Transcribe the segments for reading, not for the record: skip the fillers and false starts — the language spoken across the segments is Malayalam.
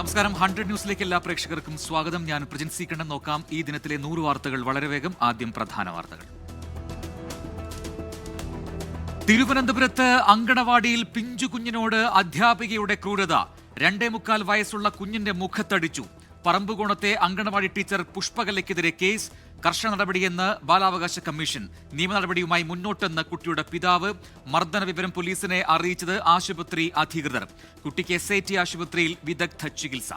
നമസ്കാരം. 100 ന്യൂസിലേക്ക് എല്ലാ പ്രേക്ഷകർക്കും സ്വാഗതം. ഞാൻ പ്രജിൻ സി കണ്ണൻ. നോക്കാം ഈ ദിനത്തിലെ 100 വാർത്തകൾ വളരെ വേഗം. ആദ്യം പ്രധാന വാർത്തകൾ. തിരുവനന്തപുരത്ത് അങ്കണവാടിയിൽ പിഞ്ചു കുഞ്ഞിനോട് അധ്യാപികയുടെ ക്രൂരത. 2.25 വയസ്സുള്ള കുഞ്ഞിന്റെ മുഖത്തടിച്ചു. പറമ്പുകോണത്തെ അങ്കണവാടി ടീച്ചർ പുഷ്പകലയ്ക്കെതിരെ കേസ്. കർശന നടപടിയെന്ന് ബാലാവകാശ കമ്മീഷൻ. നിയമ നടപടിയുമായി മുന്നോട്ടെന്ന് കുട്ടിയുടെ പിതാവ്. മർദ്ദന വിവരം പോലീസിനെ അറിയിച്ചത് ആശുപത്രി അധികൃതർ. കുട്ടിക്ക് SIT ആശുപത്രിയിൽ വിദഗ്ധ ചികിത്സ.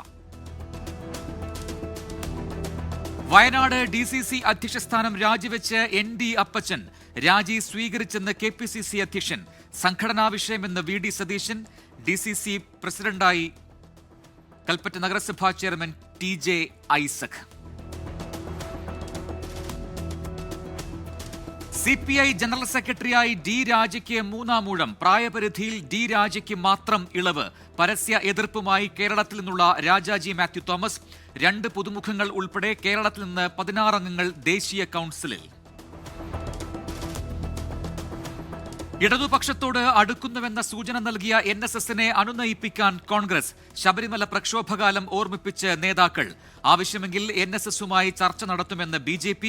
വയനാട് DCC അധ്യക്ഷ സ്ഥാനം രാജിവെച്ച് ND അപ്പച്ചൻ. രാജി സ്വീകരിച്ചെന്ന് KPCC അധ്യക്ഷൻ. സംഘടനാ വിഷയമെന്ന് VD സതീശൻ. DCC പ്രസിഡന്റായി കൽപ്പറ്റ നഗരസഭാ chairman TJ Isaac. CPI general സെക്രട്ടറിയായി D രാജയ്ക്ക് 3-ാം ഊഴം. പ്രായപരിധിയിൽ D രാജയ്ക്ക് മാത്രം ഇളവ്. പരസ്യ എതിർപ്പുമായി കേരളത്തിൽ നിന്നുള്ള രാജാജി മാത്യു തോമസ്. 2 പുതുമുഖങ്ങൾ ഉൾപ്പെടെ കേരളത്തിൽ നിന്ന് 16 അംഗങ്ങൾ ദേശീയ കൌൺസിലിൽ. ഇടതുപക്ഷത്തോട് അടുക്കുന്നുവെന്ന സൂചന നൽകിയ NSSനെ അനുനയിപ്പിക്കാൻ കോൺഗ്രസ്. ശബരിമല പ്രക്ഷോഭകാലം ഓർമ്മിപ്പിച്ച് നേതാക്കൾ. ആവശ്യമെങ്കിൽ NSSുമായി ചർച്ച നടത്തുമെന്ന് BJP.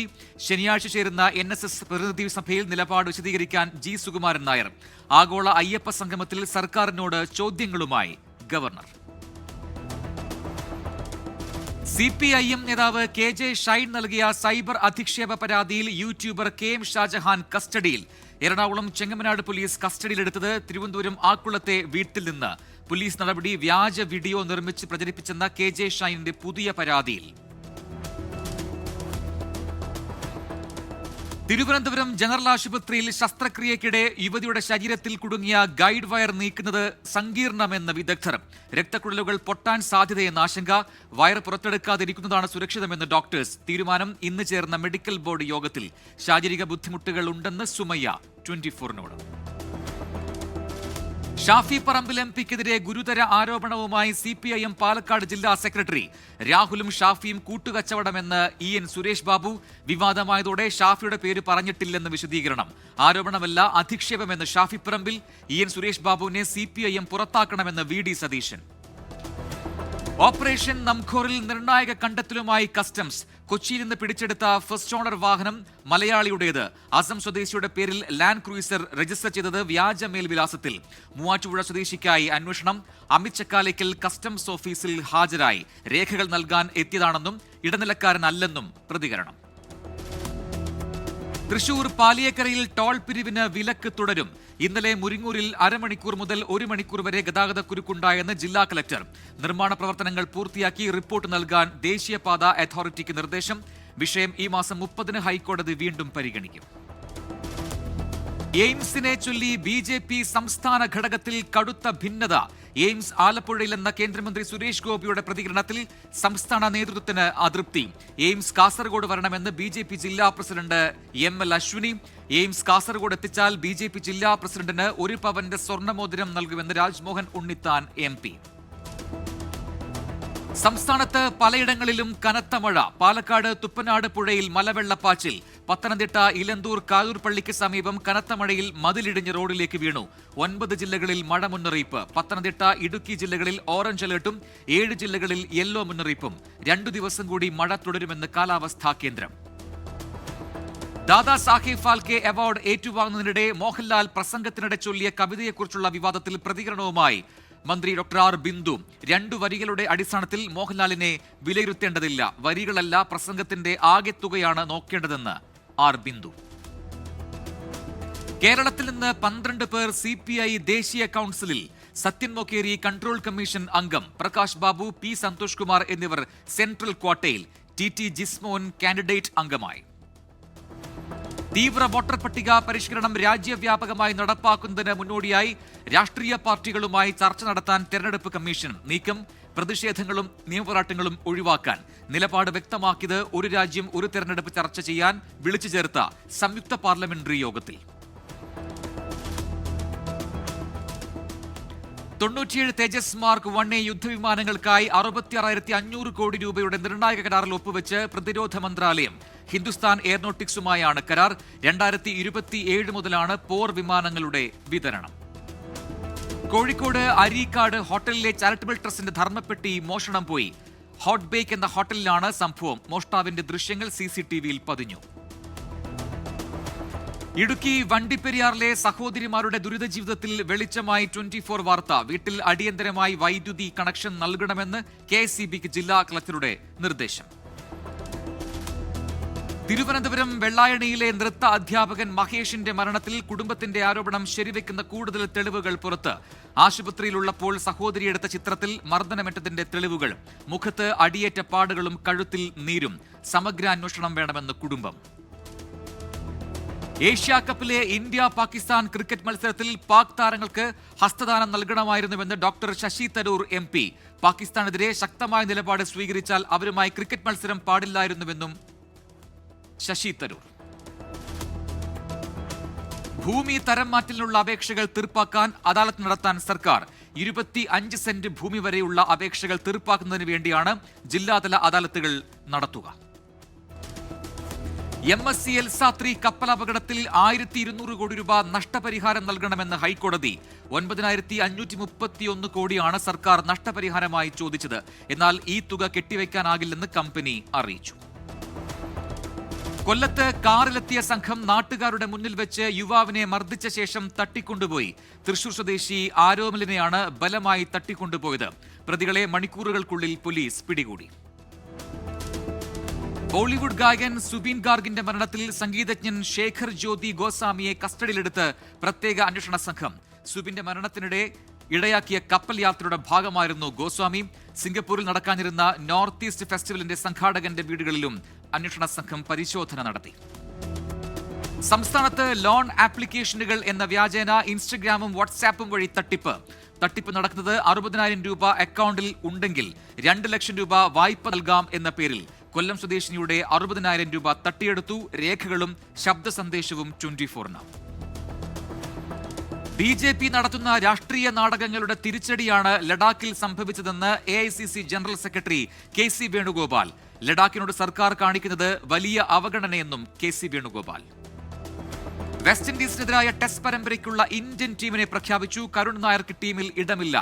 ശനിയാഴ്ച ചേരുന്ന NSS പ്രതിനിധി സഭയിൽ നിലപാട് വിശദീകരിക്കാൻ G സുകുമാരൻ നായർ. ആഗോള അയ്യപ്പ സംഗമത്തിൽ സർക്കാരിനോട് ചോദ്യങ്ങളുമായി ഗവർണർ. CPIM നേതാവ് KJ ഷൈൻ നൽകിയ സൈബർ അധിക്ഷേപ പരാതിയിൽ യൂട്യൂബർ KM ഷാജഹാൻ കസ്റ്റഡിയിൽ. എറണാകുളം ചെങ്ങമനാട് പോലീസ് കസ്റ്റഡിയിലെടുത്തത് തിരുവനന്തപുരം ആക്കുളത്തെ വീട്ടിൽ നിന്ന്. പോലീസ് നടപടി വ്യാജ വീഡിയോ നിർമ്മിച്ച് പ്രചരിപ്പിച്ചെന്ന KJ ഷൈനിന്റെ പുതിയ പരാതിയിൽ. തിരുവനന്തപുരം ജനറൽ ആശുപത്രിയിൽ ശസ്ത്രക്രിയയ്ക്കിടെ യുവതിയുടെ ശരീരത്തിൽ കുടുങ്ങിയ ഗൈഡ് വയർ നീക്കുന്നത് സങ്കീർണമെന്ന് വിദഗ്ധർ. രക്തക്കുഴലുകൾ പൊട്ടാൻ സാധ്യതയെന്ന ആശങ്ക. വയർ പുറത്തെടുക്കാതിരിക്കുന്നതാണ് സുരക്ഷിതമെന്ന് ഡോക്ടേഴ്സ്. തീരുമാനം ഇന്ന് ചേർന്ന മെഡിക്കൽ ബോർഡ് യോഗത്തിൽ. ശാരീരിക ബുദ്ധിമുട്ടുകൾ ഉണ്ടെന്ന് സുമയ്യ 24-നോട്. ഷാഫി പറമ്പിൽ MPക്കെതിരെ ഗുരുതര ആരോപണവുമായി CPIM പാലക്കാട് ജില്ലാ സെക്രട്ടറി. രാഹുലും ഷാഫിയും കൂട്ടുകച്ചവടമെന്ന് EN സുരേഷ് ബാബു. വിവാദമായതോടെ ഷാഫിയുടെ പേര് പറഞ്ഞിട്ടില്ലെന്ന് വിശദീകരണം. ആരോപണമല്ല, അധിക്ഷേപമെന്ന് ഷാഫി പറമ്പിൽ. EN സുരേഷ് ബാബുവിനെ CPIM പുറത്താക്കണമെന്ന് VD സതീശൻ. ഓപ്പറേഷൻ നംഖോറിൽ നിർണായക കണ്ടെത്തലുമായി കസ്റ്റംസ്. കൊച്ചിയിൽ നിന്ന് പിടിച്ചെടുത്ത ഫസ്റ്റ് ഓണർ വാഹനം മലയാളിയുടേത്. അസം സ്വദേശിയുടെ പേരിൽ ലാൻഡ് ക്രൂയിസർ രജിസ്റ്റർ ചെയ്തത് വ്യാജ മേൽവിലാസത്തിൽ. മൂവാറ്റുപുഴ സ്വദേശിക്കായി അന്വേഷണം. അമിത് ചക്കാലയ്ക്കൽ കസ്റ്റംസ് ഓഫീസിൽ ഹാജരായി. രേഖകൾ നൽകാൻ എത്തിയതാണെന്നും ഇടനിലക്കാരനല്ലെന്നും പ്രതികരണം. തൃശൂർ പാലിയേക്കരയിൽ ടോൾ പിരിവിന് വിലക്ക് തുടരും. ഇന്നലെ മുരിങ്ങൂരിൽ അരമണിക്കൂർ മുതൽ 1 മണിക്കൂർ വരെ ഗതാഗതക്കുരുക്കുണ്ടായെന്ന് ജില്ലാ കളക്ടർ. നിർമ്മാണ പ്രവർത്തനങ്ങൾ പൂർത്തിയാക്കി റിപ്പോർട്ട് നൽകാൻ ദേശീയപാത അതോറിറ്റിക്ക് നിർദ്ദേശം. വിഷയം ഈ മാസം 30-ന് ഹൈക്കോടതി വീണ്ടും പരിഗണിക്കും. എയിംസിനെ ചൊല്ലി BJP സംസ്ഥാന ഘടകത്തിൽ കടുത്ത ഭിന്നത. എയിംസ് ആലപ്പുഴയിലെന്ന കേന്ദ്രമന്ത്രി സുരേഷ് ഗോപിയുടെ പ്രതികരണത്തിൽ സംസ്ഥാന നേതൃത്വത്തിന് അതൃപ്തി. എയിംസ് കാസർഗോഡ് വരണമെന്ന് BJP ജില്ലാ president ML Ashwini. AIIMS Kasaragod എത്തിച്ചാൽ BJP ജില്ലാ പ്രസിഡന്റിന് 1 പവന്റെ സ്വർണ്ണമോതിരം നൽകുമെന്ന് രാജ്മോഹൻ ഉണ്ണിത്താൻ MP. സംസ്ഥാനത്ത് പലയിടങ്ങളിലും കനത്ത മഴ. പാലക്കാട് തുപ്പനാട് പുഴയിൽ മലവെള്ളപ്പാച്ചിൽ. പത്തനംതിട്ട ഇലന്തൂർ കായൂർപള്ളിക്ക് സമീപം കനത്ത മഴയിൽ മതിലിടിഞ്ഞ് റോഡിലേക്ക് വീണു. 9 ജില്ലകളിൽ മഴ മുന്നറിയിപ്പ്. പത്തനംതിട്ട, ഇടുക്കി ജില്ലകളിൽ ഓറഞ്ച് അലർട്ടും 7 ജില്ലകളിൽ യെല്ലോ മുന്നറിയിപ്പും. 2 ദിവസം കൂടി മഴ തുടരുമെന്ന് കാലാവസ്ഥാ കേന്ദ്രം. ദാദാ സാഹേബ് ഫാൽക്കെ അവാർഡ് ഏറ്റുവാങ്ങുന്നതിനിടെ മോഹൻലാൽ പ്രസംഗത്തിനിടെ ചൊല്ലിയ കവിതയെക്കുറിച്ചുള്ള വിവാദത്തിൽ പ്രതികരണവുമായി മന്ത്രി ഡോക്ടർ ആർ ബിന്ദു. 2 വരികളുടെ അടിസ്ഥാനത്തിൽ മോഹൻലാലിനെ വിലയിരുത്തേണ്ടതില്ല. വരികളല്ല, പ്രസംഗത്തിന്റെ ആകെത്തുകയാണ് നോക്കേണ്ടതെന്ന് ആർ ബിന്ദു. കേരളത്തിൽ നിന്ന് 12 പേർ CPI ദേശീയ കൌൺസിലിൽ. സത്യൻ മൊക്കേരി കൺട്രോൾ കമ്മീഷൻ അംഗം. പ്രകാശ് ബാബു, P സന്തോഷ് കുമാർ എന്നിവർ സെൻട്രൽ ക്വാട്ടയിൽ. TT ജിസ്മോൻ കാൻഡിഡേറ്റ് അംഗമായി. തീവ്ര വോട്ടർ പട്ടിക പരിഷ്കരണം രാജ്യവ്യാപകമായി നടപ്പാക്കുന്നതിന് മുന്നോടിയായി രാഷ്ട്രീയ പാർട്ടികളുമായി ചർച്ച നടത്താൻ തെരഞ്ഞെടുപ്പ് കമ്മീഷൻ നീക്കം. പ്രതിഷേധങ്ങളും നിയമപോരാട്ടങ്ങളും ഒഴിവാക്കാൻ നിലപാട് വ്യക്തമാക്കിയത് ഒരു രാജ്യം ഒരു തെരഞ്ഞെടുപ്പ് ചർച്ച ചെയ്യാൻ വിളിച്ചു ചേർത്ത സംയുക്ത പാർലമെന്ററി യോഗത്തിൽ. 97 തേജസ് മാർക്ക് 1A യുദ്ധവിമാനങ്ങൾക്കായി 66,500 കോടി രൂപയുടെ നിർണായക കരാറിൽ ഒപ്പുവെച്ച് പ്രതിരോധ മന്ത്രാലയം. ഹിന്ദുസ്ഥാൻ എയറോനോട്ടിക്സുമായാണ് കരാർ. 2027 മുതലാണ് പോർ വിമാനങ്ങളുടെ വിതരണം. കോഴിക്കോട് അരീക്കാട് ഹോട്ടലിലെ ചാരിറ്റബിൾ ട്രസ്റ്റിന്റെ ധർമ്മപ്പെട്ടി മോഷണം പോയി. ഹോട്ട് ബേക്ക് എന്ന ഹോട്ടലിലാണ് സംഭവം. മോഷ്ടാവിന്റെ ദൃശ്യങ്ങൾ CCTVയിൽ പതിഞ്ഞു. ഇടുക്കി വണ്ടിപ്പെരിയാറിലെ സഹോദരിമാരുടെ ദുരിത ജീവിതത്തിൽ വെളിച്ചമായി 24 വാർത്ത. വീട്ടിൽ അടിയന്തരമായി വൈദ്യുതി കണക്ഷൻ നൽകണമെന്ന് KSEBക്ക് ജില്ലാ കളക്ടറുടെ നിർദ്ദേശം. തിരുവനന്തപുരം വെള്ളായണിയിലെ നൃത്ത അധ്യാപകൻ മഹേഷിന്റെ മരണത്തിൽ കുടുംബത്തിന്റെ ആരോപണം ശരിവെക്കുന്ന കൂടുതൽ തെളിവുകൾ പുറത്ത്. ആശുപത്രിയിലുള്ളപ്പോൾ സഹോദരിയെടുത്ത ചിത്രത്തിൽ മർദ്ദനമേറ്റതിന്റെ തെളിവുകൾ. മുഖത്ത് അടിയേറ്റ പാടുകളും കഴുത്തിൽ നീരും. സമഗ്ര അന്വേഷണം വേണമെന്ന് കുടുംബം. ഏഷ്യാകപ്പിലെ ഇന്ത്യ പാകിസ്ഥാൻ ക്രിക്കറ്റ് മത്സരത്തിൽ പാക് താരങ്ങൾക്ക് ഹസ്തദാനം നൽകണമായിരുന്നുവെന്ന് ഡോക്ടർ ശശി തരൂർ MP. പാകിസ്ഥാനെതിരെ ശക്തമായ നിലപാട് സ്വീകരിച്ചാൽ അവരുമായി ക്രിക്കറ്റ് മത്സരം പാടില്ലായിരുന്നുവെന്നും ശശി തരൂർ. ഭൂമി തരം മാറ്റലിനുള്ള അപേക്ഷകൾ തീർപ്പാക്കാൻ അദാലത്ത് നടത്താൻ സർക്കാർ. 25 സെന്റ് ഭൂമി വരെയുള്ള അപേക്ഷകൾ തീർപ്പാക്കുന്നതിന് വേണ്ടിയാണ് ജില്ലാതല അദാലത്തുകൾ നടത്തുക. MSC എൽസ-3 കപ്പലപകടത്തിൽ 1200 കോടി രൂപ നഷ്ടപരിഹാരം നൽകണമെന്ന് ഹൈക്കോടതി. 9531 കോടിയാണ് സർക്കാർ നഷ്ടപരിഹാരമായി ചോദിച്ചത്. എന്നാൽ ഈ തുക കെട്ടിവെക്കാനാകില്ലെന്ന് കമ്പനി അറിയിച്ചു. കൊല്ലത്ത് കാറിലെത്തിയ സംഘം നാട്ടുകാരുടെ മുന്നിൽ വെച്ച് യുവാവിനെ മർദ്ദിച്ച ശേഷം തട്ടിക്കൊണ്ടുപോയി. തൃശൂർ സ്വദേശി ആരോമലിനെയാണ് ബലമായി തട്ടിക്കൊണ്ടുപോയത്. പ്രതികളെ മണിക്കൂറുകൾക്കുള്ളിൽ പോലീസ് പിടികൂടി. ബോളിവുഡ് ഗായകൻ സുബീൻ ഗാർഗിന്റെ മരണത്തിൽ സംഗീതജ്ഞൻ ശേഖർ ജ്യോതി ഗോസ്വാമിയെ കസ്റ്റഡിയിലെടുത്ത് പ്രത്യേക അന്വേഷണ സംഘം. സുബിന്റെ മരണത്തിനിടെ ഇടയാക്കിയ കപ്പൽ യാത്രയുടെ ഭാഗമായിരുന്നു ഗോസ്വാമി. സിംഗപ്പൂരിൽ നടക്കാനിരുന്ന നോർത്ത് ഈസ്റ്റ് ഫെസ്റ്റിവലിന്റെ സംഘാടകന്റെ വീടുകളിലും അന്വേഷണ സംഘം പരിശോധന നടത്തി. സംസ്ഥാനത്ത് ലോൺ ആപ്ലിക്കേഷനുകൾ എന്ന വ്യാജേന ഇൻസ്റ്റഗ്രാമും വാട്സാപ്പും വഴി തട്ടിപ്പ് നടക്കുന്നത് 60,000 രൂപ അക്കൗണ്ടിൽ ഉണ്ടെങ്കിൽ 2 ലക്ഷം രൂപ വായ്പ നൽകാം എന്ന പേരിൽ കൊല്ലം സ്വദേശിനിയുടെ 60,000 രൂപ തട്ടിയെടുത്തു. രേഖകളും ശബ്ദ സന്ദേശവും 24-ന്. BJP നടത്തുന്ന രാഷ്ട്രീയ നാടകങ്ങളുടെ തിരിച്ചടിയാണ് ലഡാക്കിൽ സംഭവിച്ചതെന്ന് AICC general secretary KC Venugopal. ലഡാക്കിനോട് സർക്കാർ കാണിക്കുന്നത് വലിയ അവഗണനയെന്നും KC വേണുഗോപാൽ. വെസ്റ്റ് ഇൻഡീസിനെതിരായ ടെസ്റ്റ് പരമ്പരയ്ക്കുള്ള ഇന്ത്യൻ ടീമിനെ പ്രഖ്യാപിച്ചു. കരുൺ നായർക്ക് ടീമിൽ ഇടമില്ല.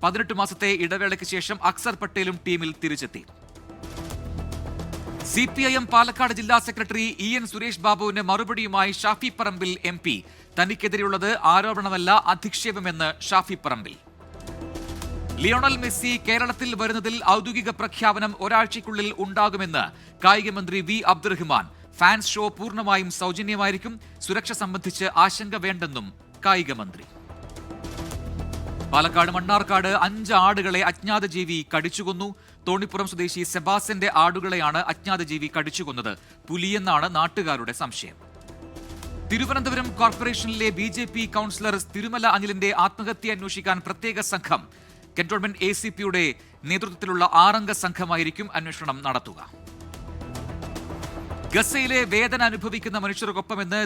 18 മാസത്തെ ഇടവേളയ്ക്ക് ശേഷം അക്സർ പട്ടേലും ടീമിൽ തിരിച്ചെത്തി. CPIM പാലക്കാട് ജില്ലാ സെക്രട്ടറി EN സുരേഷ് ബാബുവിന് മറുപടിയുമായി Shafi Parambil MP. തനിക്കെതിരെയുള്ളത് ആരോപണമല്ല, അധിക്ഷേപമെന്ന് Shafi Parambil. Lionel Messi കേരളത്തിൽ വരുന്നതിൽ ഔദ്യോഗിക പ്രഖ്യാപനം ഒരാഴ്ചയ്ക്കുള്ളിൽ ഉണ്ടാകുമെന്ന് കായികമന്ത്രി V അബ്ദുറഹ്മാൻ. ഫാൻസ് ഷോ പൂർണ്ണമായും സൗജന്യമായിരിക്കും. സുരക്ഷ സംബന്ധിച്ച് ആശങ്ക വേണ്ടെന്നും കായികമന്ത്രി. പാലക്കാട് മണ്ണാർക്കാട് 5 ആടുകളെ അജ്ഞാത ജീവി കടിച്ചുകൊന്നു. തോണിപ്പുറം സ്വദേശി സെബാസ്റ്റ്യന്റെ ആടുകളെയാണ് അജ്ഞാത ജീവി കടിച്ചുകൊന്നത്. പുലിയെന്നാണ് നാട്ടുകാരുടെ സംശയം. തിരുവനന്തപുരം കോർപ്പറേഷനിലെ BJP കൗൺസിലർ തിരുമല അനിലിന്റെ ആത്മഹത്യ അന്വേഷിക്കാൻ പ്രത്യേക സംഘം. കന്റോൺമെന്റ് ACPയുടെ നേതൃത്വത്തിലുള്ള 6 അംഗ സംഘമായിരിക്കും അന്വേഷണം നടത്തുക. ഗസയിലെ വേദന അനുഭവിക്കുന്ന മനുഷ്യർക്കൊപ്പമെന്ന്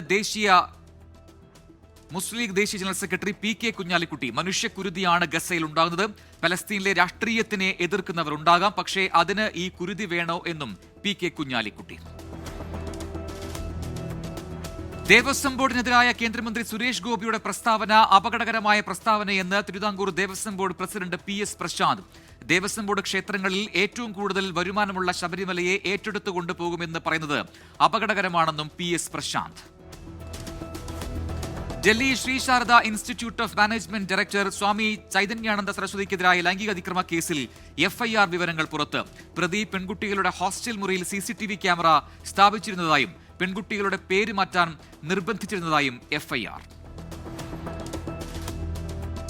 മുസ്ലിം ലീഗ് ദേശീയ ജനറൽ സെക്രട്ടറി PK കുഞ്ഞാലിക്കുട്ടി. മനുഷ്യക്കുരുതിയാണ് ഗസയിൽ ഉണ്ടാകുന്നത്. പലസ്തീനിലെ രാഷ്ട്രീയത്തിനെ എതിർക്കുന്നവർ ഉണ്ടാകാം, പക്ഷേ അതിന് ഈ കുരുതി വേണോ എന്നും PK കുഞ്ഞാലിക്കുട്ടി. ദേവസ്വം ബോർഡിനെതിരായ കേന്ദ്രമന്ത്രി സുരേഷ് ഗോപിയുടെ പ്രസ്താവന അപകടകരമായ പ്രസ്താവനയെന്ന് Thiruvithamkoor Devaswom board president PS Prashanth. Devaswom board ക്ഷേത്രങ്ങളിൽ ഏറ്റവും കൂടുതൽ വരുമാനമുള്ള ശബരിമലയെ ഏറ്റെടുത്തു കൊണ്ടുപോകുമെന്ന് പറയുന്നത് അപകടകരമാണെന്നും PS Prashanth. Delhi Shri Sharada institute of management director Swami Chaitanyananda സരസ്വതിക്കെതിരായ ലൈംഗിക അതിക്രമ കേസിൽ FIR വിവരങ്ങൾ പുറത്ത്. പ്രതി പെൺകുട്ടികളുടെ ഹോസ്റ്റൽ മുറിയിൽ CCTV ക്യാമറ സ്ഥാപിച്ചിരുന്നതായും പെൺകുട്ടികളുടെ പേര് മാറ്റാൻ നിർബന്ധിച്ചിരുന്നതായും FIR.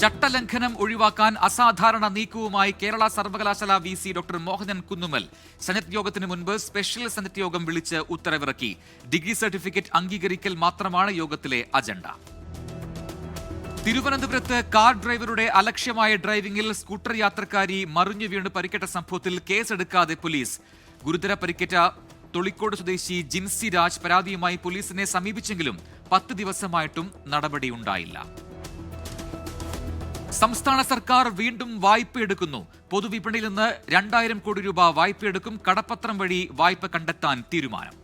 ചട്ടലംഘനം ഒഴിവാക്കാൻ അസാധാരണ നീക്കവുമായി കേരള സർവകലാശാല VC doctor Mohanan Kunnummal. Senate യോഗത്തിന് മുൻപ് സ്പെഷ്യൽ സെനറ്റ് യോഗം വിളിച്ച് ഉത്തരവിറക്കി. ഡിഗ്രി സർട്ടിഫിക്കറ്റ് അംഗീകരിക്കൽ മാത്രമാണ് യോഗത്തിലെ അജണ്ട. തിരുവനന്തപുരത്ത് കാർ ഡ്രൈവറുടെ അലക്ഷ്യമായ ഡ്രൈവിംഗിൽ സ്കൂട്ടർ യാത്രക്കാരി മറിഞ്ഞു വീണ് പരിക്കേറ്റ സംഭവത്തിൽ കേസെടുക്കാതെ പോലീസ്. ഗുരുതര പരിക്കേറ്റ തൊളിക്കോട് സ്വദേശി ജിൻസി രാജ് പരാതിയുമായി പോലീസിനെ സമീപിച്ചെങ്കിലും 10 ദിവസമായിട്ടും നടപടിയുണ്ടായില്ല. സംസ്ഥാന സർക്കാർ വീണ്ടും വായ്പയെടുക്കുന്നു. പൊതുവിപണിയിൽ നിന്ന് 2000 കോടി രൂപ വായ്പയെടുക്കും. കടപ്പത്രം വഴി വായ്പ കണ്ടെത്താൻ തീരുമാനം.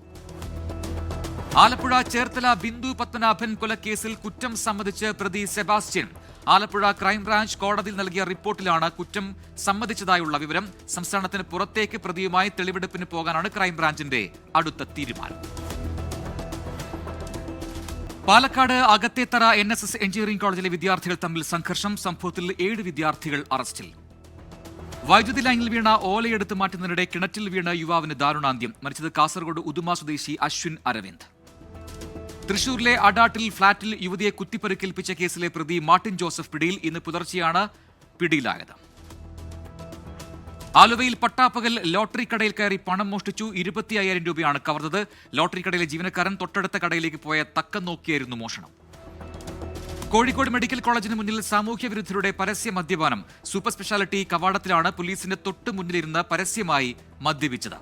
ആലപ്പുഴ ചേർത്തല ബിന്ദു പത്മനാഭൻ കൊലക്കേസിൽ കുറ്റം സമ്മതിച്ച് പ്രതി സെബാസ്റ്റ്യൻ. ആലപ്പുഴ ക്രൈംബ്രാഞ്ച് കോടതിയിൽ നൽകിയ റിപ്പോർട്ടിലാണ് കുറ്റം സമ്മതിച്ചതായുള്ള വിവരം. സംസ്ഥാനത്തിന് പുറത്തേക്ക് പ്രതിയുമായി തെളിവെടുപ്പിന് പോകാനാണ് ക്രൈംബ്രാഞ്ചിന്റെ അടുത്ത തീരുമാനം. പാലക്കാട് അകത്തേത്തറ NSS എഞ്ചിനീയറിംഗ് കോളേജിലെ വിദ്യാർത്ഥികൾ തമ്മിൽ സംഘർഷം. സംഭവത്തിൽ 7 വിദ്യാർത്ഥികൾ അറസ്റ്റിൽ. വൈദ്യുതി ലൈനിൽ വീണ ഓലയെടുത്ത് മാറ്റുന്നതിനിടെ കിണറ്റിൽ വീണ യുവാവിന് ദാരുണാന്ത്യം. മരിച്ചത് കാസർഗോഡ് ഉദുമ സ്വദേശി അശ്വിൻ അരവിന്ദ്. തൃശൂരിലെ അടാട്ടിൽ ഫ്ളാറ്റിൽ യുവതിയെ കുത്തിപ്പരുക്കേൽപ്പിച്ച കേസിലെ പ്രതി മാർട്ടിൻ ജോസഫ് പിടിയിൽ. ഇന്ന് പുലർച്ചെയാണ് പിടിയിലായത്. ആലുവയിൽ പട്ടാപ്പകൽ ലോട്ടറി കടയിൽ കയറി പണം മോഷ്ടിച്ചു. 25,000 രൂപയാണ് കവർന്നത്. ലോട്ടറി കടയിലെ ജീവനക്കാരൻ തൊട്ടടുത്ത കടയിലേക്ക് പോയ തക്കം നോക്കിയായിരുന്നു മോഷണം. കോഴിക്കോട് മെഡിക്കൽ കോളേജിന് മുന്നിൽ സാമൂഹ്യ വിരുദ്ധരുടെ പരസ്യ മദ്യപാനം. സൂപ്പർ സ്പെഷ്യാലിറ്റി കവാടത്തിലാണ് പോലീസിന്റെ തൊട്ട് മുന്നിലിരുന്ന് പരസ്യമായി മദ്യപിച്ചത്.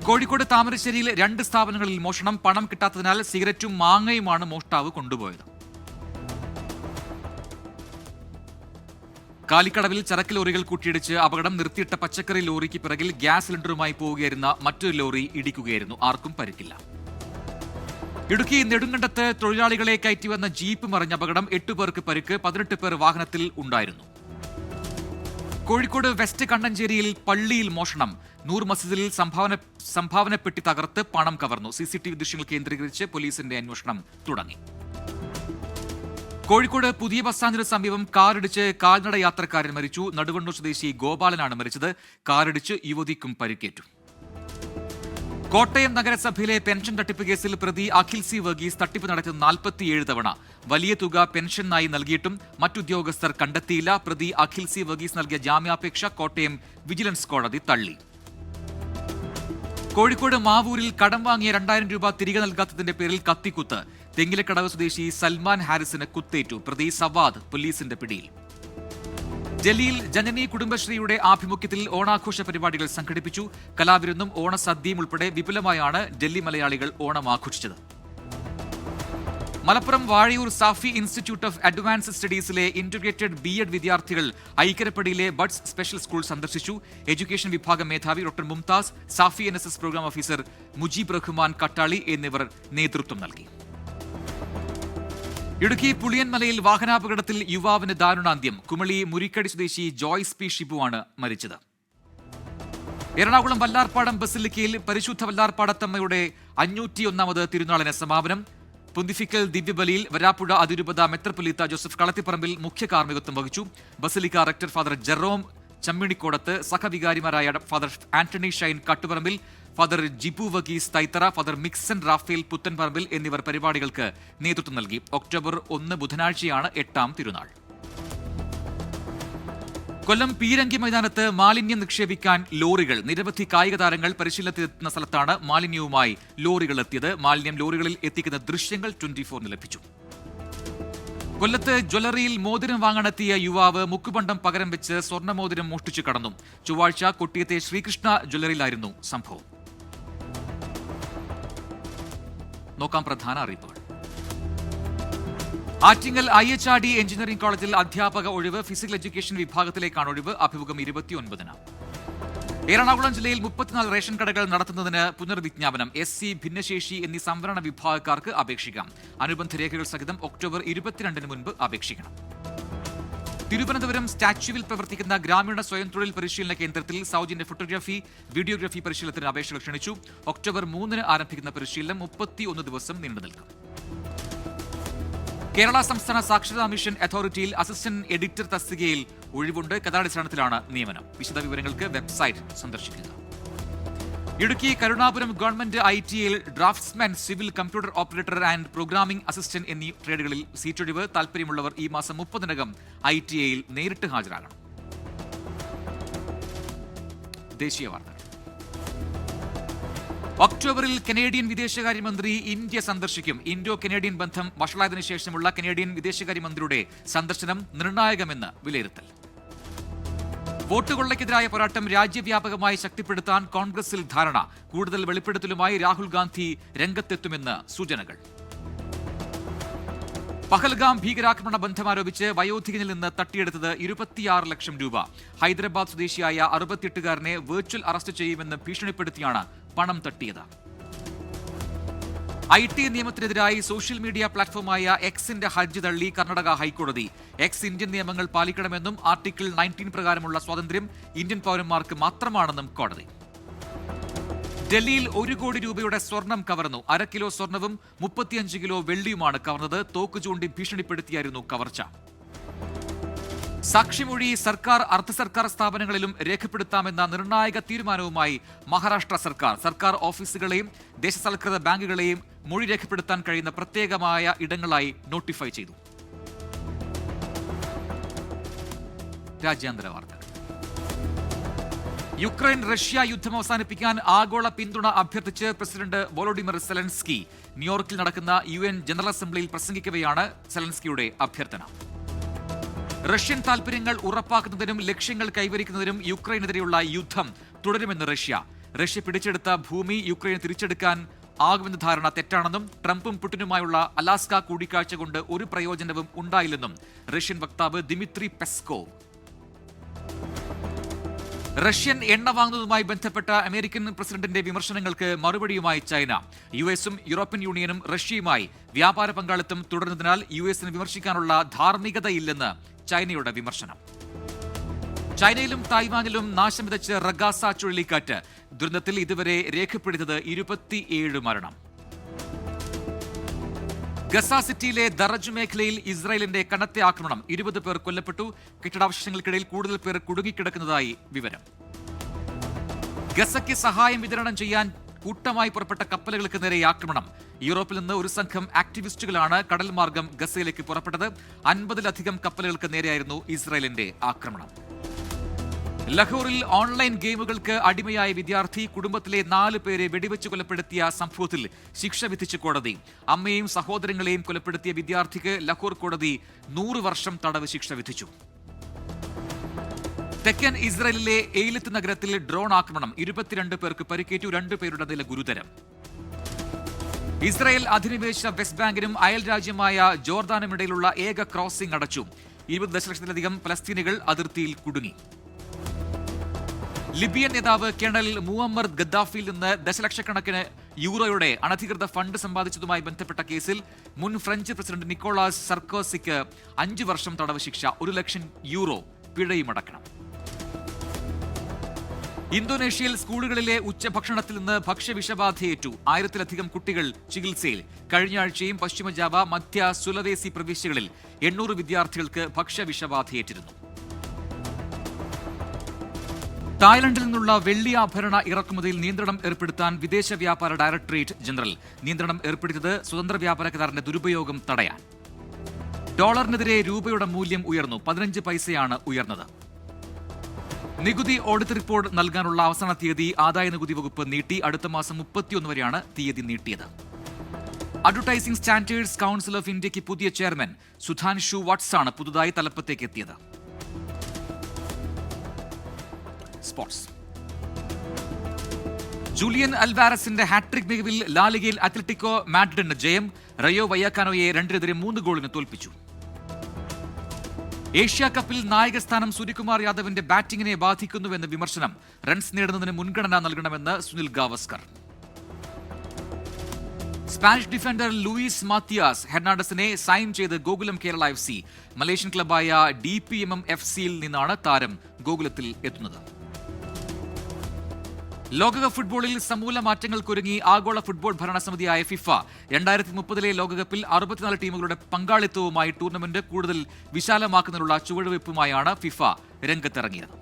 കോഴിക്കോട് താമരശ്ശേരിയിൽ 2 സ്ഥാപനങ്ങളിൽ മോഷണം. പണം കിട്ടാത്തതിനാൽ സിഗരറ്റും മാങ്ങയുമാണ് മോഷ്ടാവ് കൊണ്ടുപോയത്. കാലിക്കടവിൽ ചരക്ക് ലോറികൾ കൂട്ടിയിടിച്ച് അപകടം. നിർത്തിയിട്ട പച്ചക്കറി ലോറിക്ക് പിറകിൽ ഗ്യാസ് സിലിണ്ടറുമായി പോവുകയായിരുന്ന മറ്റൊരു ലോറി ഇടിക്കുകയായിരുന്നു. ആർക്കും പരിക്കില്ല. ഇടുക്കി നെടുങ്കണ്ടത്ത് തൊഴിലാളികളെ കയറ്റിവന്ന ജീപ്പ് മറിഞ്ഞ അപകടം. 8 പേർക്ക് പരിക്ക്, 18 പേർ വാഹനത്തിൽ ഉണ്ടായിരുന്നു. കോഴിക്കോട് വെസ്റ്റ് കണ്ണഞ്ചേരിയിൽ പള്ളിയിൽ മോഷണം. നൂർ മസ്ജിദിൽ സംഭാവന പെട്ടി തകർത്ത് പണം കവർന്നു. CCTV ദൃശ്യങ്ങൾ കേന്ദ്രീകരിച്ച് പോലീസിന്റെ അന്വേഷണം തുടങ്ങി. കോഴിക്കോട് പുതിയ ബസ് സ്റ്റാൻഡിന് സമീപം കാറിടിച്ച് കാൽനട യാത്രക്കാരൻ മരിച്ചു. നടുവണ്ണൂർ സ്വദേശി ഗോപാലനാണ് മരിച്ചത്. കാറിടിച്ച് യുവതിക്കും പരിക്കേറ്റു. കോട്ടയം നഗരസഭയിലെ പെൻഷൻ തട്ടിപ്പ് കേസിൽ പ്രതി അഖിൽ സി വർഗീസ് തട്ടിപ്പ് നടത്തുന്ന 47 തവണ. വലിയ തുക പെൻഷനായി നൽകിയിട്ടും മറ്റുദ്യോഗസ്ഥർ കണ്ടെത്തിയില്ല. പ്രതി അഖിൽ സി വർഗീസ് നൽകിയ ജാമ്യാപേക്ഷ കോട്ടയം വിജിലൻസ് കോടതി തള്ളി. കോഴിക്കോട് മാവൂരിൽ കടം വാങ്ങിയ 2,000 രൂപ തിരികെ നൽകാത്തതിന്റെ പേരിൽ കത്തിക്കുത്ത്. തെങ്ങിലക്കടവ് സ്വദേശി സൽമാൻ ഹാരിസിന് കുത്തേറ്റു. പ്രതി സവാദ് പോലീസിന്റെ പിടിയിൽ. ഡൽഹിയിൽ ജനനി കുടുംബശ്രീയുടെ ആഭിമുഖ്യത്തിൽ ഓണാഘോഷ പരിപാടികൾ സംഘടിപ്പിച്ചു. കലാവിരുന്നും ഓണസദ്യയും ഉൾപ്പെടെ വിപുലമായാണ് ഡൽഹി മലയാളികൾ ഓണം ആഘോഷിച്ചത്. Malappuram Vazhayur Safi institute of advanced സ്റ്റഡീസിലെ ഇന്റഗ്രേറ്റഡ് B.Ed വിദ്യാർത്ഥികൾ ഐക്കരപ്പടിയിലെ ബഡ്സ് സ്പെഷ്യൽ സ്കൂൾ സന്ദർശിച്ചു. എഡ്യൂക്കേഷൻ വിഭാഗം മേധാവി doctor Mumtaz, Safi NSS programme officer Mujeeb Rahman Kattali എന്നിവർ നേതൃത്വം നൽകി. ഇടുക്കി പുളിയൻമലയിൽ വാഹനാപകടത്തിൽ യുവാവിന് ദാരുണാന്ത്യം. കുമളി മുരിക്കടി സ്വദേശി ജോയ്സ് പി ഷിബുവാണ് മരിച്ചത്. എറണാകുളം വല്ലാർപ്പാടം ബസിലിക്കയിൽ പരിശുദ്ധ വല്ലാർപ്പാടത്തമ്മയുടെ 501ാമത് തിരുനാളിന് സമാപനം. പൊന്തിഫിക്കൽ ദിവ്യബലിയിൽ വരാപ്പുഴ അതിരൂപത മെത്രാപ്പൊലീത്ത ജോസഫ് കളത്തിപ്പറമ്പിൽ മുഖ്യ കാർമ്മികത്വം വഹിച്ചു. Basilica rector father Jerome Chamminikodath, സഹവികാരിമാരായ father Antony Shine Kattuparambil, father Jibu Varghese Thaithara, father Mixon Raphael Puthenparambil എന്നിവർ പരിപാടികൾക്ക് നേതൃത്വം നൽകി. ഒക്ടോബർ 1 ബുധനാഴ്ചയാണ് 8ാം തിരുനാൾ. കൊല്ലം പീരങ്കി മൈതാനത്ത് മാലിന്യം നിക്ഷേപിക്കാൻ ലോറികൾ. നിരവധി കായിക താരങ്ങൾ പരിശീലനത്തിനെത്തുന്ന സ്ഥലത്താണ് മാലിന്യവുമായി ലോറികൾ എത്തിയത്. മാലിന്യം ലോറികളിൽ എത്തിക്കുന്ന ദൃശ്യങ്ങൾ 24 ലഭിച്ചു. കൊല്ലത്ത് ജ്വല്ലറിയിൽ മോതിരം വാങ്ങാനെത്തിയ യുവാവ് മുക്കുപണ്ടം പകരം വെച്ച് സ്വർണ്ണമോതിരം മോഷ്ടിച്ചു കടന്നു. ചൊവ്വാഴ്ച കൊട്ടിയത്തെ ശ്രീകൃഷ്ണ ജ്വല്ലറിയിലായിരുന്നു സംഭവം. നോക്കാം പ്രധാന അറിയിപ്പുകൾ. ആറ്റിങ്ങൽ IHRD എഞ്ചിനീയറിംഗ് കോളേജിൽ അധ്യാപക ഒഴിവ്. ഫിസിക്കൽ എഡ്യൂക്കേഷൻ വിഭാഗത്തിലേക്കാണ് ഒഴിവ്. അഭിമുഖം 29-ന്. എറണാകുളം ജില്ലയിൽ 34 റേഷൻ കടകൾ നടത്തുന്നതിന് പുനർവിജ്ഞാപനം. SC, ഭിന്നശേഷി എന്നീ സംവരണ വിഭാഗക്കാർക്ക് അപേക്ഷിക്കാം. അനുബന്ധ രേഖകൾ സഹിതം ഒക്ടോബർ 22-ന് മുൻപ് അപേക്ഷിക്കണം. തിരുവനന്തപുരം സ്റ്റാച്യുവിൽ പ്രവർത്തിക്കുന്ന ഗ്രാമീണ സ്വയം തൊഴിൽ പരിശീലന കേന്ദ്രത്തിൽ സൗജന്യ ഫോട്ടോഗ്രാഫി, വീഡിയോഗ്രാഫി പരിശീലനത്തിന് അപേക്ഷകൾ ക്ഷണിച്ചു. ഒക്ടോബർ 3-ന് ആരംഭിക്കുന്ന പരിശീലനം 31 ദിവസം നീണ്ടു നിൽക്കും. കേരള സംസ്ഥാന സാക്ഷരതാ മിഷൻ അതോറിറ്റിയിൽ അസിസ്റ്റന്റ് എഡിറ്റർ തസ്തികയിൽ ഒഴിവുണ്ട്. കരാറടിസ്ഥാനത്തിലാണ് നിയമനം. വിശദവിവരങ്ങൾക്ക് വെബ്സൈറ്റ് സന്ദർശിക്കുക. ഇടുക്കി കരുണാപുരം ഗവൺമെന്റ് ITയിൽ draftsman, civil, computer operator and programming assistant എന്നീ ട്രേഡുകളിൽ സീറ്റൊഴിവ്. താൽപര്യമുള്ളവർ ഈ മാസം 30-നകം ITയിൽ നേരിട്ട് ഹാജരാകണം. ദേശീയ വാർത്തകൾ. ഒക്ടോബറിൽ കനേഡിയൻ വിദേശകാര്യമന്ത്രി ഇന്ത്യ സന്ദർശിക്കും. ഇൻഡോ കനേഡിയൻ ബന്ധം വഷളായതിനു ശേഷമുള്ള കനേഡിയൻ വിദേശകാര്യമന്ത്രിയുടെ സന്ദർശനം നിർണായകമെന്ന് വിലയിരുത്തൽ. വോട്ട് കൊള്ളയ്ക്കെതിരായ പോരാട്ടം രാജ്യവ്യാപകമായി ശക്തിപ്പെടുത്താൻ കോൺഗ്രസിൽ ധാരണ. കൂടുതൽ വെളിപ്പെടുത്തലുമായി രാഹുൽ ഗാന്ധി രംഗത്തെത്തുമെന്ന് സൂചനകൾ. പഹൽഗാം ഭീകരാക്രമണ ബന്ധമാരോപിച്ച് വയോധികനിൽ നിന്ന് തട്ടിയെടുത്തത് 26 ലക്ഷം രൂപ. ഹൈദരാബാദ് സ്വദേശിയായ 68-കാരനെ വെർച്വൽ അറസ്റ്റ് ചെയ്യുമെന്ന് ഭീഷണിപ്പെടുത്തിയാണ് പണം തട്ടിയത്. IT നിയമത്തിനെതിരായി സോഷ്യൽ മീഡിയ പ്ലാറ്റ്ഫോമായ എക്സിന്റെ ഹർജി തള്ളി കർണാടക ഹൈക്കോടതി. എക്സ് ഇന്ത്യൻ നിയമങ്ങൾ പാലിക്കണമെന്നും ആർട്ടിക്കിൾ 19 പ്രകാരമുള്ള സ്വാതന്ത്ര്യം ഇന്ത്യൻ പൗരന്മാർക്ക് മാത്രമാണെന്നും കോടതി. ഡൽഹിയിൽ 1 കോടി രൂപയുടെ സ്വർണം കവർന്നു. 1/2 കിലോ സ്വർണവും 35 കിലോ വെള്ളിയുമാണ് കവർന്നത്. തോക്ക് ചൂണ്ടി ഭീഷണിപ്പെടുത്തിയായിരുന്നു കവർച്ച. സാക്ഷിമൊഴി സർക്കാർ അർദ്ധ സർക്കാർ സ്ഥാപനങ്ങളിലും രേഖപ്പെടുത്താമെന്ന നിർണായക തീരുമാനവുമായി മഹാരാഷ്ട്ര സർക്കാർ. സർക്കാർ ഓഫീസുകളെയും ദേശസാൽകൃത ബാങ്കുകളെയും മൊഴി രേഖപ്പെടുത്താൻ കഴിയുന്ന പ്രത്യേകമായ ഇടങ്ങളായി നോട്ടിഫൈ ചെയ്തു. രാജ്യാന്തര വാർത്തകൾ. യുക്രൈൻ റഷ്യ യുദ്ധം അവസാനിപ്പിക്കാൻ ആഗോള പിന്തുണ അഭ്യർത്ഥിച്ച് പ്രസിഡന്റ് വോളോഡിമിർ സെലൻസ്കി ന്യൂയോർക്കിൽ നടക്കുന്ന UN ജനറൽ അസംബ്ലിയിൽ പ്രസംഗിക്കവെയാണ് സെലൻസ്കിയുടെ അഭ്യർത്ഥന. റഷ്യൻ താൽപര്യങ്ങൾ ഉറപ്പാക്കുന്നതിനും ലക്ഷ്യങ്ങൾ കൈവരിക്കുന്നതിനും യുക്രൈനെതിരെയുള്ള യുദ്ധം തുടരുമെന്ന് റഷ്യ. റഷ്യ പിടിച്ചെടുത്ത ഭൂമി യുക്രൈന് തിരിച്ചെടുക്കാൻ ആകുമെന്ന ധാരണ തെറ്റാണെന്നും ട്രംപും പുടിനുമായുള്ള അലാസ്ക കൂടിക്കാഴ്ച കൊണ്ട് ഒരു പ്രയോജനവും ഉണ്ടായില്ലെന്നും റഷ്യൻ വക്താവ് ദിമിത്രി പെസ്കോവ്. റഷ്യൻ എണ്ണ വാങ്ങുന്നതുമായി ബന്ധപ്പെട്ട അമേരിക്കൻ പ്രസിഡന്റിന്റെ വിമർശനങ്ങൾക്ക് മറുപടിയുമായി ചൈന. US-ഉം യൂറോപ്യൻ യൂണിയനും റഷ്യയുമായി വ്യാപാര പങ്കാളിത്തം തുടരുന്നതിനാൽ US-ന് വിമർശിക്കാനുള്ള ധാർമ്മികതയില്ലെന്ന് ചൈനയുടെ വിമർശനം. ചൈനയിലും തായ്വാനിലും നാശം വിതച്ച് റഗാസ ചുഴലിക്കാറ്റ്. ദുരന്തത്തിൽ ഇതുവരെ രേഖപ്പെടുത്തിയത് 27 മരണം. ഗസ സിറ്റിയിലെ ദറജ് മേഖലയിൽ ഇസ്രായേലിന്റെ കനത്ത ആക്രമണം. 20 പേർ കൊല്ലപ്പെട്ടു. കെട്ടിടാവശിഷ്ടങ്ങൾക്കിടയിൽ കൂടുതൽ പേർ കുടുങ്ങിക്കിടക്കുന്നതായി വിവരം. ഗസയ്ക്ക് സഹായം വിതരണം ചെയ്യാൻ കൂട്ടമായി പുറപ്പെട്ട കപ്പലുകൾക്ക് നേരെ ആക്രമണം. യൂറോപ്പിൽ നിന്ന് ഒരു സംഘം ആക്ടിവിസ്റ്റുകളാണ് കടൽ മാർഗം ഗസയിലേക്ക് പുറപ്പെട്ടത്. 50-ലധികം കപ്പലുകൾക്ക് നേരെയായിരുന്നു ഇസ്രായേലിന്റെ ആക്രമണം. ലഹോറിൽ ഓൺലൈൻ ഗെയിമുകൾക്ക് അടിമയായ വിദ്യാർത്ഥി കുടുംബത്തിലെ 4 പേരെ വെടിവെച്ച് കൊലപ്പെടുത്തിയ സംഭവത്തിൽ ശിക്ഷ വിധിച്ച് കോടതി. അമ്മയെയും സഹോദരങ്ങളെയും കൊലപ്പെടുത്തിയ വിദ്യാർത്ഥിക്ക് ലഹോർ കോടതി 100 വർഷം തടവ് ശിക്ഷ വിധിച്ചു. തെക്കൻ ഇസ്രായേലിലെ എയിലത്ത് നഗരത്തിൽ ഡ്രോൺ ആക്രമണം. 22 പേർക്ക് പരിക്കേറ്റു. 2 പേരുടെ നില ഗുരുതരം. ഇസ്രായേൽ അധിനിവേശ വെസ്റ്റ് ബാങ്കിനും അയൽ രാജ്യമായ ജോർദാനുമിടയിലുള്ള ഏക ക്രോസിംഗ് അടച്ചു. 20 ദശലക്ഷത്തിലധികം പലസ്തീനികൾ അതിർത്തിയിൽ കുടുങ്ങി. ലിബിയൻ നേതാവ് കേണൽ മുഅമ്മർ ഗദ്ദാഫിയിൽ നിന്ന് ദശലക്ഷക്കണക്കിന് യൂറോയുടെ അനധികൃത ഫണ്ട് സമ്പാദിച്ചതുമായി ബന്ധപ്പെട്ട കേസിൽ മുൻ ഫ്രഞ്ച് പ്രസിഡന്റ് നിക്കോളാസ് സർക്കോസിക്ക് 5 വർഷം തടവ് ശിക്ഷ. 1 ലക്ഷം യൂറോ പിഴയുമടക്കണം. ഇന്തോനേഷ്യയിൽ സ്കൂളുകളിലെ ഉച്ചഭക്ഷണത്തിൽ നിന്ന് ഭക്ഷ്യവിഷബാധയേറ്റു. 1000-ലധികം കുട്ടികൾ ചികിത്സയിൽ. കഴിഞ്ഞ ആഴ്ചയും പശ്ചിമ ജാവ, മധ്യ സുലവേസി പ്രവിശ്യകളിൽ 800 വിദ്യാർത്ഥികൾക്ക് ഭക്ഷ്യവിഷബാധയേറ്റിരുന്നു. തായ്ലൻഡിൽ നിന്നുള്ള വെള്ളി ആഭരണ ഇറക്കുമതിയിൽ നിയന്ത്രണം ഏർപ്പെടുത്താൻ വിദേശ വ്യാപാര ഡയറക്ടറേറ്റ് ജനറൽ. നിയന്ത്രണം ഏർപ്പെടുത്തിയത് സ്വതന്ത്ര വ്യാപാര കരാറിന്റെ ദുരുപയോഗം തടയാൻ. ഡോളറിനെതിരെ രൂപയുടെ മൂല്യം ഉയർന്നു. 15 പൈസയാണ് ഉയർന്നത്. നികുതി ഓഡിറ്റ് റിപ്പോർട്ട് നൽകാനുള്ള അവസാന തീയതി ആദായ നികുതി വകുപ്പ് നീട്ടി. അടുത്ത മാസം 31 വരെയാണ് തീയതി നീട്ടിയത്. അഡ്വർടൈസിംഗ് സ്റ്റാൻഡേർഡ്സ് കൗൺസിൽ ഓഫ് ഇന്ത്യക്ക് പുതിയ ചെയർമാൻ സുധാൻഷു വട്സ് ആണ് പുതുതായി തലപ്പത്തേക്ക് എത്തിയത്. സ്പോർട്സ്. ജൂലിയൻ അൽവാരസിന്റെ ഹാട്രിക് മികവിൽ ലാലിഗയിൽ അത്ലറ്റിക്കോ മാഡ്രിഡിന് ജയം. റയോ വയ്യാക്കാനോയെ 2-3 ഗോളിന് തോൽപ്പിച്ചു. ഏഷ്യാ കപ്പിൽ നായകസ്ഥാനം സൂര്യകുമാർ യാദവിന്റെ ബാറ്റിംഗിനെ ബാധിക്കുന്നുവെന്ന് വിമർശനം. റൺസ് നേടുന്നതിന് മുൻഗണന നൽകണമെന്ന് Sunil Gavaskar. Spanish defender Luis Mathias ഹെർണാണ്ടസിനെ സൈൻ ചെയ്ത് ഗോകുലം കേരള FC. മലേഷ്യൻ ക്ലബായ DPMM FCയിൽ നിന്നാണ് താരം ഗോകുലത്തിൽ എത്തുന്നത്. ലോകകപ്പ് ഫുട്ബോളിൽ സമൂല മാറ്റങ്ങൾക്കൊരുങ്ങി ആഗോള ഫുട്ബോൾ ഭരണസമിതിയായ ഫിഫ. 2030 ലോകകപ്പിൽ 64 ടീമുകളുടെ പങ്കാളിത്തവുമായി ടൂർണമെന്റ് കൂടുതൽ വിശാലമാക്കുന്നതിനുള്ള ചുവടുവയ്പുമായാണ് ഫിഫ രംഗത്തിറങ്ങിയത്.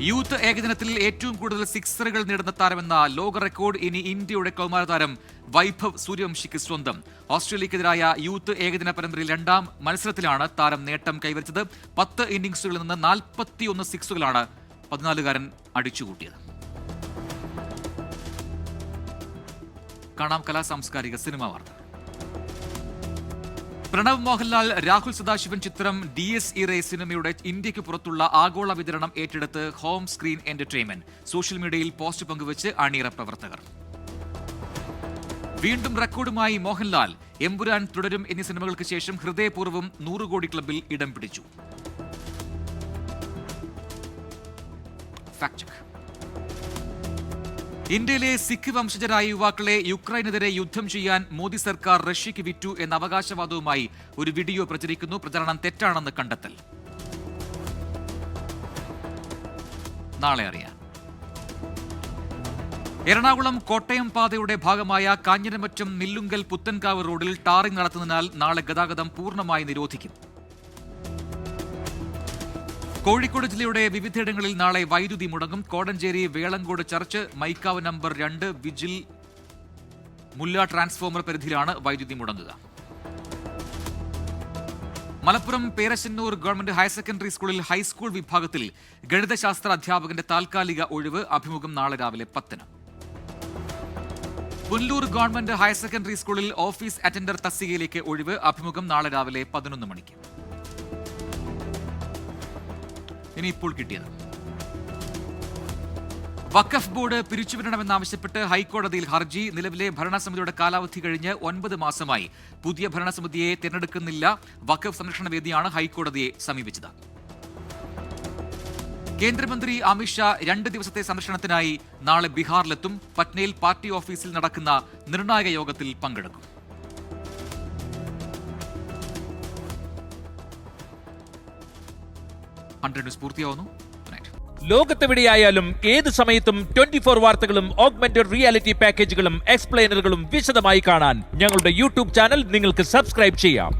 യൂത്ത് ഏകദിനത്തിൽ ഏറ്റവും കൂടുതൽ സിക്സറുകൾ നേടുന്ന താരമെന്ന ലോക റെക്കോർഡ് ഇനി ഇന്ത്യയുടെ കൗമാരതാരം വൈഭവ് സൂര്യവംശിക്ക് സ്വന്തം. ഓസ്ട്രേലിയക്കെതിരായ യൂത്ത് ഏകദിന പരമ്പരയിൽ 2ാം മത്സരത്തിലാണ് താരം നേട്ടം കൈവരിച്ചത്. 10 ഇന്നിംഗ്സുകളിൽ നിന്ന് 41 സിക്സുകളാണ് 14-കാരൻ അടിച്ചുകൂട്ടിയത്. കാണാം കലാ സാംസ്കാരിക സിനിമാ വാർത്ത. പ്രണവ് മോഹൻലാൽ, രാഹുൽ സദാശിവൻ ചിത്രം DS ഇറേ സിനിമയുടെ ഇന്ത്യക്ക് പുറത്തുള്ള ആഗോള വിതരണം ഏറ്റെടുത്ത് ഹോം സ്ക്രീൻ എന്റർടൈൻമെന്റ്. സോഷ്യൽ മീഡിയയിൽ പോസ്റ്റ് പങ്കുവച്ച് അണിയറ പ്രവർത്തകർ. വീണ്ടും റെക്കോർഡുമായി മോഹൻലാൽ. എമ്പുരാൻ, തുടരും എന്നീ സിനിമകൾക്ക് ശേഷം ഹൃദയപൂർവ്വം 100 കോടി ക്ലബിൽ ഇടം പിടിച്ചു. Fact check. ഇന്ത്യയിലെ സിഖ് വംശജരായ യുവാക്കളെ യുക്രൈനെതിരെ യുദ്ധം ചെയ്യാൻ മോദി സർക്കാർ റഷ്യയ്ക്ക് വിറ്റു എന്ന അവകാശവാദവുമായി ഒരു വീഡിയോ പ്രചരിക്കുന്നു. പ്രചരണം തെറ്റാണെന്ന് കണ്ടെത്തൽ. നാളെ അറിയാം. എറണാകുളം കോട്ടയം പാതയുടെ ഭാഗമായ കാഞ്ഞിരമറ്റം മില്ലുങ്കൽ പുത്തൻകാവ് റോഡിൽ ടാറിംഗ് നടത്തുന്നതിനാൽ നാളെ ഗതാഗതം പൂർണ്ണമായി നിരോധിക്കും. കോഴിക്കോട് ജില്ലയുടെ വിവിധയിടങ്ങളിൽ നാളെ വൈദ്യുതി മുടങ്ങും. Kodanchery Velamkode church Mykkavu number 2 Vijil Mulla transformer പരിധിയിലാണ് വൈദ്യുതി മുടങ്ങുക. Malappuram Perassannur government higher secondary സ്കൂളിൽ ഹൈസ്കൂൾ വിഭാഗത്തിൽ ഗണിതശാസ്ത്ര അധ്യാപകന്റെ താൽക്കാലിക ഒഴിവ്. അഭിമുഖം നാളെ രാവിലെ 10-ന്. പുനലൂർ ഗവൺമെന്റ് ഹയർ സെക്കൻഡറി സ്കൂളിൽ ഓഫീസ് അറ്റൻഡർ തസ്തികയിലേക്ക് ഒഴിവ്. അഭിമുഖം നാളെ രാവിലെ 11 മണിക്ക്. ഇനി ഇപ്പോൾ കിട്ടിയത്. വഖഫ് ബോർഡ് പിരിച്ചുവിടണമെന്നാവശ്യപ്പെട്ട് ഹൈക്കോടതിയിൽ ഹർജി. നിലവിലെ ഭരണസമിതിയുടെ കാലാവധി കഴിഞ്ഞ് 9 മാസമായി. പുതിയ ഭരണസമിതിയെ തിരഞ്ഞെടുക്കുന്നില്ല. വഖഫ് സംരക്ഷണ വേദിയാണ് ഹൈക്കോടതിയെ സമീപിച്ചത്. കേന്ദ്രമന്ത്രി അമിത്ഷാ 2 ദിവസത്തെ സന്ദർശനത്തിനായി നാളെ ബീഹാറിലെത്തും. പട്നയിൽ പാർട്ടി ഓഫീസിൽ നടക്കുന്ന നിർണായക യോഗത്തിൽ പങ്കെടുക്കും. പൂർത്തിയാവുന്നു. ലോകത്തെവിടെയായാലും ഏത് സമയത്തും 24 വാർത്തകളും ഓഗ്മെന്റഡ് റിയാലിറ്റി പാക്കേജുകളും എക്സ്പ്ലെയിനറുകളും വിശദമായി കാണാൻ ഞങ്ങളുടെ യൂട്യൂബ് ചാനൽ നിങ്ങൾക്ക് സബ്സ്ക്രൈബ് ചെയ്യാം.